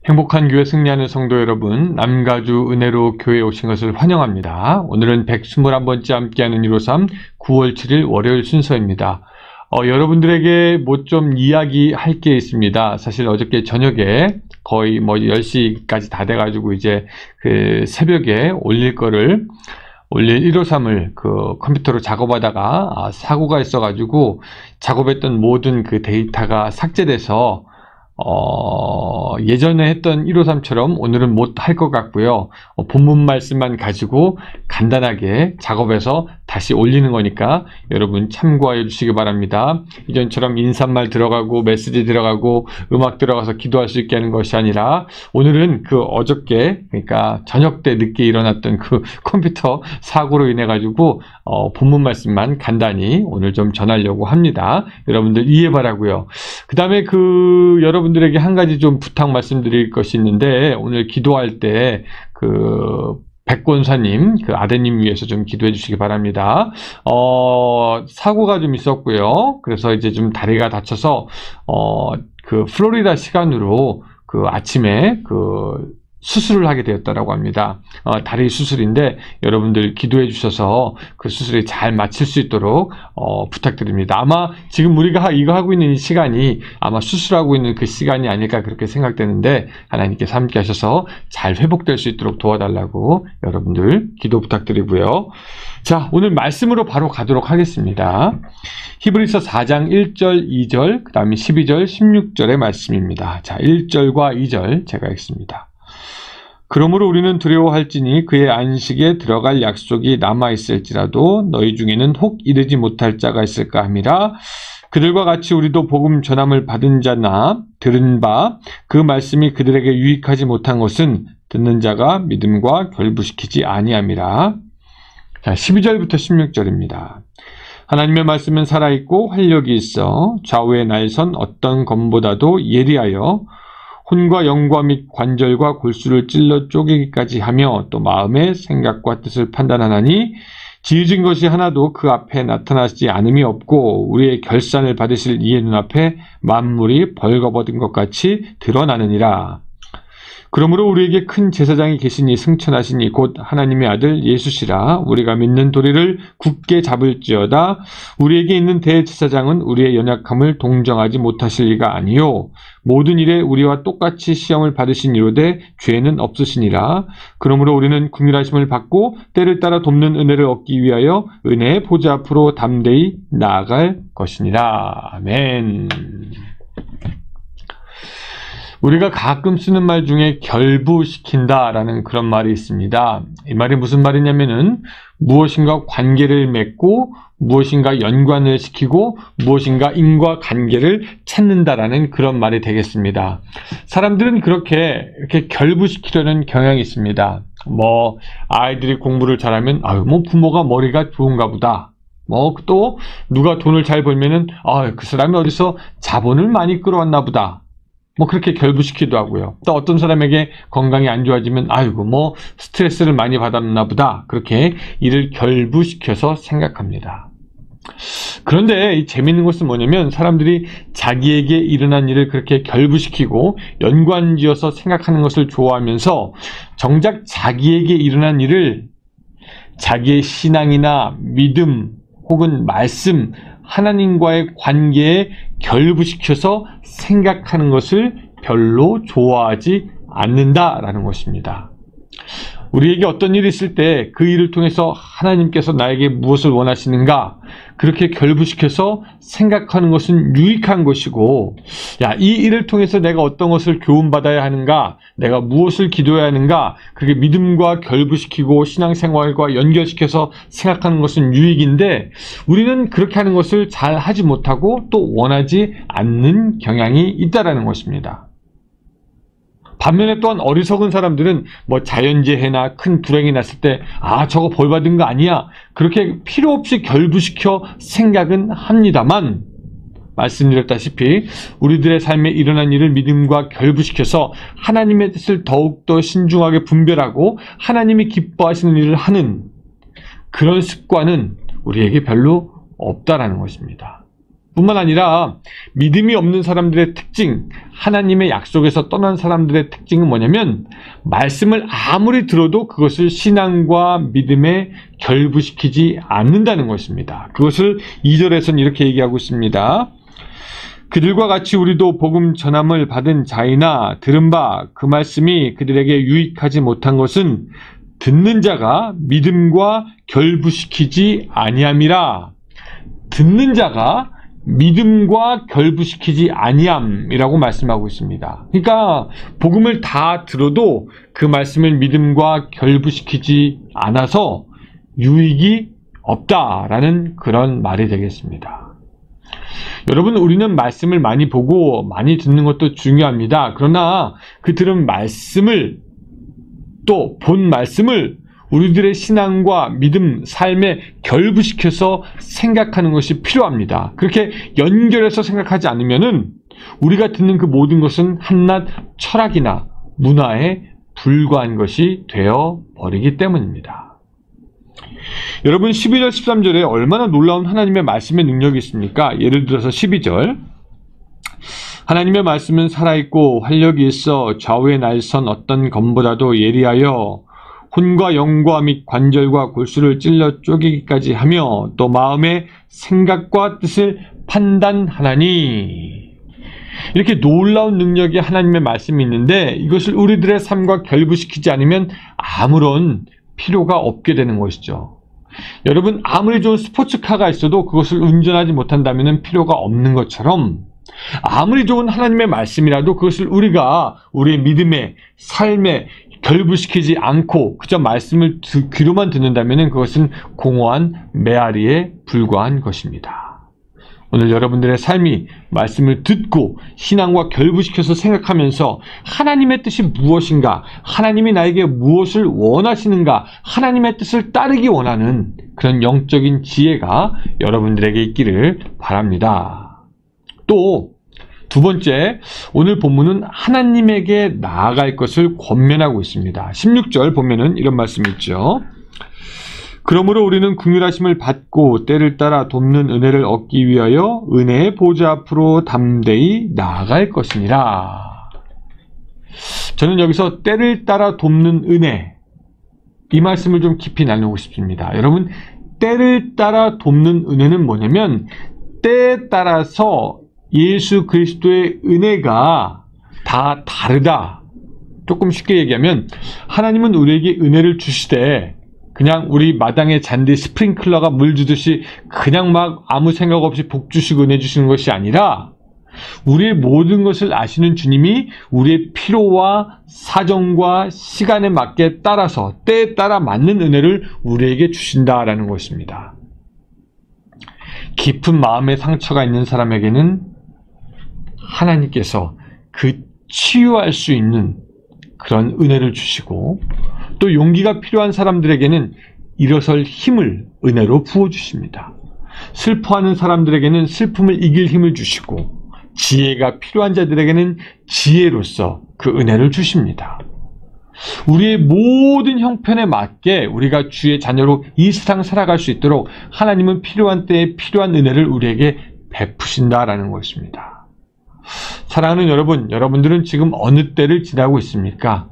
행복한 교회 승리하는 성도 여러분, 남가주 은혜로 교회에 오신 것을 환영합니다. 오늘은 121번째 함께하는 153 9월 7일 월요일 순서입니다. 여러분들에게 뭐 좀 이야기할 게 있습니다. 사실 어저께 저녁에 거의 10시까지 다 돼가지고 이제 그 새벽에 올릴 153을 그 컴퓨터로 작업하다가 사고가 있어가지고 작업했던 모든 그 데이터가 삭제돼서 예전에 했던 153처럼 오늘은 못 할 것 같고요. 본문 말씀만 가지고 간단하게 작업해서 다시 올리는 거니까 여러분 참고해 주시기 바랍니다. 이전처럼 인사말 들어가고 메시지 들어가고 음악 들어가서 기도할 수 있게 하는 것이 아니라 오늘은 그 어저께 그러니까 저녁 때 늦게 일어났던 그 컴퓨터 사고로 인해 가지고 본문 말씀만 간단히 오늘 좀 전하려고 합니다. 여러분들 이해 바라고요. 그 다음에 여러분들에게 한 가지 좀 부탁 말씀드릴 것이 있는데, 오늘 기도할 때 백권사님, 아드님 위해서 좀 기도해 주시기 바랍니다. 사고가 좀 있었고요. 그래서 이제 좀 다리가 다쳐서, 플로리다 시간으로 아침에 수술을 하게 되었다라고 합니다. 다리 수술인데 여러분들 기도해 주셔서 그 수술이 잘 마칠 수 있도록 부탁드립니다. 아마 지금 우리가 이거 하고 있는 이 시간이 아마 수술하고 있는 그 시간이 아닐까 그렇게 생각되는데, 하나님께서 함께 하셔서 잘 회복될 수 있도록 도와달라고 여러분들 기도 부탁드리고요. 자, 오늘 말씀으로 바로 가도록 하겠습니다. 히브리서 4장 1절, 2절, 그 다음에 12절, 16절의 말씀입니다. 자, 1절과 2절 제가 읽습니다. 그러므로 우리는 두려워할지니 그의 안식에 들어갈 약속이 남아있을지라도 너희 중에는 혹 이르지 못할 자가 있을까 함이라. 그들과 같이 우리도 복음 전함을 받은 자나 들은 바 그 말씀이 그들에게 유익하지 못한 것은 듣는 자가 믿음과 결부시키지 아니함이라. 자, 12절부터 16절입니다. 하나님의 말씀은 살아있고 활력이 있어 좌우의 날선 어떤 검보다도 예리하여 혼과 영과 및 관절과 골수를 찔러 쪼개기까지 하며 또 마음의 생각과 뜻을 판단하나니 지으신 것이 하나도 그 앞에 나타나지 않음이 없고 우리의 결산을 받으실 이의 눈앞에 만물이 벌거벗은 것 같이 드러나느니라. 그러므로 우리에게 큰 제사장이 계시니 승천하시니 곧 하나님의 아들 예수시라. 우리가 믿는 도리를 굳게 잡을지어다. 우리에게 있는 대제사장은 우리의 연약함을 동정하지 못하실 리가 아니요 모든 일에 우리와 똑같이 시험을 받으신 이로되 죄는 없으시니라. 그러므로 우리는 긍휼하심을 받고 때를 따라 돕는 은혜를 얻기 위하여 은혜의 보좌 앞으로 담대히 나아갈 것이니라. 아멘. 우리가 가끔 쓰는 말 중에 결부시킨다라는 그런 말이 있습니다. 이 말이 무슨 말이냐면은 무엇인가 관계를 맺고 무엇인가 연관을 시키고 무엇인가 인과관계를 찾는다라는 그런 말이 되겠습니다. 사람들은 이렇게 결부시키려는 경향이 있습니다. 아이들이 공부를 잘하면 부모가 머리가 좋은가 보다. 또 누가 돈을 잘 벌면은 그 사람이 어디서 자본을 많이 끌어왔나 보다. 그렇게 결부시키기도 하고요. 또 어떤 사람에게 건강이 안 좋아지면 스트레스를 많이 받았나 보다. 그렇게 이를 결부시켜서 생각합니다. 그런데 이 재밌는 것은 뭐냐면 사람들이 자기에게 일어난 일을 그렇게 결부시키고 연관지어서 생각하는 것을 좋아하면서 정작 자기에게 일어난 일을 자기의 신앙이나 믿음 혹은 말씀, 하나님과의 관계에 결부시켜서 생각하는 것을 별로 좋아하지 않는다라는 것입니다. 우리에게 어떤 일이 있을 때 그 일을 통해서 하나님께서 나에게 무엇을 원하시는가 그렇게 결부시켜서 생각하는 것은 유익한 것이고, 이 일을 통해서 내가 어떤 것을 교훈받아야 하는가, 내가 무엇을 기도해야 하는가, 그게 믿음과 결부시키고 신앙생활과 연결시켜서 생각하는 것은 유익인데, 우리는 그렇게 하는 것을 잘 하지 못하고 또 원하지 않는 경향이 있다라는 것입니다. 반면에 또한 어리석은 사람들은 자연재해나 큰 불행이 났을 때 저거 벌 받은 거 아니야, 그렇게 필요 없이 결부시켜 생각은 합니다만, 말씀드렸다시피 우리들의 삶에 일어난 일을 믿음과 결부시켜서 하나님의 뜻을 더욱더 신중하게 분별하고 하나님이 기뻐하시는 일을 하는 그런 습관은 우리에게 별로 없다라는 것입니다. 뿐만 아니라 믿음이 없는 사람들의 특징, 하나님의 약속에서 떠난 사람들의 특징은 뭐냐면 말씀을 아무리 들어도 그것을 신앙과 믿음에 결부시키지 않는다는 것입니다. 그것을 2절에서는 이렇게 얘기하고 있습니다. 그들과 같이 우리도 복음 전함을 받은 자이나 들은 바 그 말씀이 그들에게 유익하지 못한 것은 듣는 자가 믿음과 결부시키지 아니함이라. 듣는 자가 믿음과 결부시키지 아니함이라고 말씀하고 있습니다. 그러니까 복음을 다 들어도 그 말씀을 믿음과 결부시키지 않아서 유익이 없다라는 그런 말이 되겠습니다. 여러분, 우리는 말씀을 많이 보고 많이 듣는 것도 중요합니다. 그러나 그 들은 말씀을 또 본 말씀을 우리들의 신앙과 믿음, 삶에 결부시켜서 생각하는 것이 필요합니다. 그렇게 연결해서 생각하지 않으면은 우리가 듣는 그 모든 것은 한낱 철학이나 문화에 불과한 것이 되어 버리기 때문입니다. 여러분, 12절, 13절에 얼마나 놀라운 하나님의 말씀의 능력이 있습니까? 예를 들어서 12절. 하나님의 말씀은 살아있고 활력이 있어 좌우에 날선 어떤 검보다도 예리하여 혼과 영과 및 관절과 골수를 찔러 쪼개기까지 하며 또 마음의 생각과 뜻을 판단하나니. 이렇게 놀라운 능력이 하나님의 말씀이 있는데 이것을 우리들의 삶과 결부시키지 않으면 아무런 필요가 없게 되는 것이죠. 여러분, 아무리 좋은 스포츠카가 있어도 그것을 운전하지 못한다면 필요가 없는 것처럼 아무리 좋은 하나님의 말씀이라도 그것을 우리가 우리의 믿음의 삶에 결부시키지 않고 그저 말씀을 귀로만 듣는다면 그것은 공허한 메아리에 불과한 것입니다. 오늘 여러분들의 삶이 말씀을 듣고 신앙과 결부시켜서 생각하면서 하나님의 뜻이 무엇인가, 하나님이 나에게 무엇을 원하시는가, 하나님의 뜻을 따르기 원하는 그런 영적인 지혜가 여러분들에게 있기를 바랍니다. 또 두 번째, 오늘 본문은 하나님에게 나아갈 것을 권면하고 있습니다. 16절 보면은 이런 말씀이 있죠. 그러므로 우리는 긍휼하심을 받고 때를 따라 돕는 은혜를 얻기 위하여 은혜의 보좌 앞으로 담대히 나아갈 것이니라. 저는 여기서 때를 따라 돕는 은혜, 이 말씀을 좀 깊이 나누고 싶습니다. 여러분, 때를 따라 돕는 은혜는 뭐냐면 때에 따라서 예수 그리스도의 은혜가 다 다르다. 조금 쉽게 얘기하면 하나님은 우리에게 은혜를 주시되 그냥 우리 마당에 잔디 스프링클러가 물 주듯이 그냥 막 아무 생각 없이 복 주시고 은혜 주시는 것이 아니라 우리의 모든 것을 아시는 주님이 우리의 필요와 사정과 시간에 맞게 따라서 때에 따라 맞는 은혜를 우리에게 주신다라는 것입니다. 깊은 마음의 상처가 있는 사람에게는 하나님께서 그 치유할 수 있는 그런 은혜를 주시고 또 용기가 필요한 사람들에게는 일어설 힘을 은혜로 부어주십니다. 슬퍼하는 사람들에게는 슬픔을 이길 힘을 주시고 지혜가 필요한 자들에게는 지혜로서 그 은혜를 주십니다. 우리의 모든 형편에 맞게 우리가 주의 자녀로 이 세상 살아갈 수 있도록 하나님은 필요한 때에 필요한 은혜를 우리에게 베푸신다라는 것입니다. 사랑하는 여러분, 여러분들은 지금 어느 때를 지나고 있습니까?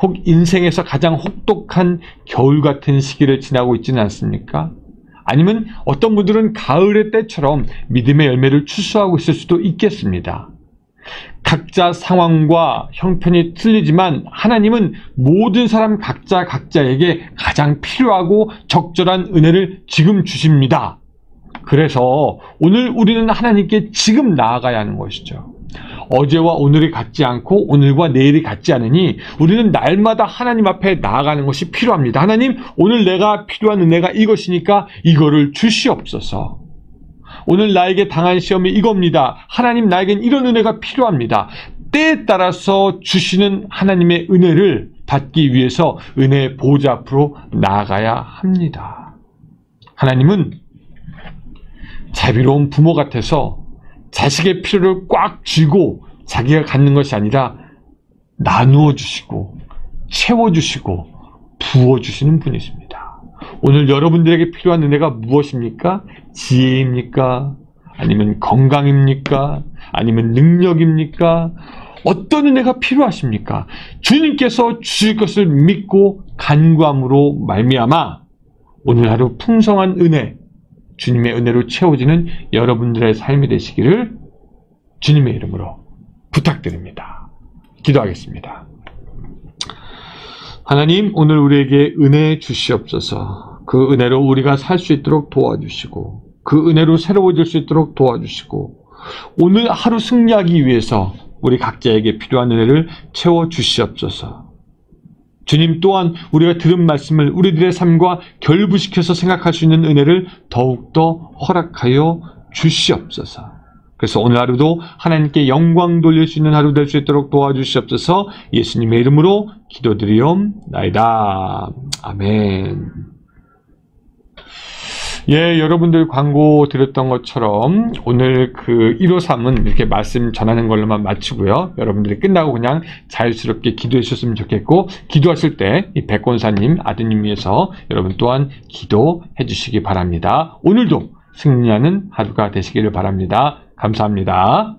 혹 인생에서 가장 혹독한 겨울 같은 시기를 지나고 있지는 않습니까? 아니면 어떤 분들은 가을의 때처럼 믿음의 열매를 추수하고 있을 수도 있겠습니다. 각자 상황과 형편이 틀리지만 하나님은 모든 사람 각자에게 가장 필요하고 적절한 은혜를 지금 주십니다. 그래서 오늘 우리는 하나님께 지금 나아가야 하는 것이죠. 어제와 오늘이 같지 않고 오늘과 내일이 같지 않으니 우리는 날마다 하나님 앞에 나아가는 것이 필요합니다. 하나님, 오늘 내가 필요한 은혜가 이것이니까 이거를 주시옵소서. 오늘 나에게 당한 시험이 이겁니다. 하나님, 나에겐 이런 은혜가 필요합니다. 때에 따라서 주시는 하나님의 은혜를 받기 위해서 은혜의 보좌 앞으로 나아가야 합니다. 하나님은 자비로운 부모 같아서 자식의 필요를 꽉 쥐고 자기가 갖는 것이 아니라 나누어 주시고 채워주시고 부어주시는 분이십니다. 오늘 여러분들에게 필요한 은혜가 무엇입니까? 지혜입니까? 아니면 건강입니까? 아니면 능력입니까? 어떤 은혜가 필요하십니까? 주님께서 주실 것을 믿고 간구함으로 말미암아 오늘 하루 풍성한 은혜, 주님의 은혜로 채워지는 여러분들의 삶이 되시기를 주님의 이름으로 부탁드립니다. 기도하겠습니다. 하나님, 오늘 우리에게 은혜 주시옵소서. 그 은혜로 우리가 살 수 있도록 도와주시고, 그 은혜로 새로워질 수 있도록 도와주시고, 오늘 하루 승리하기 위해서 우리 각자에게 필요한 은혜를 채워주시옵소서. 주님 또한 우리가 들은 말씀을 우리들의 삶과 결부시켜서 생각할 수 있는 은혜를 더욱더 허락하여 주시옵소서. 그래서 오늘 하루도 하나님께 영광 돌릴 수 있는 하루 될 수 있도록 도와주시옵소서. 예수님의 이름으로 기도드리옵나이다. 아멘. 예, 여러분들 광고 드렸던 것처럼 오늘 그 153은 이렇게 말씀 전하는 걸로만 마치고요. 여러분들이 끝나고 그냥 자유스럽게 기도해 주셨으면 좋겠고, 기도하실 때 이 백권사님 아드님 위해서 여러분 또한 기도해 주시기 바랍니다. 오늘도 승리하는 하루가 되시기를 바랍니다. 감사합니다.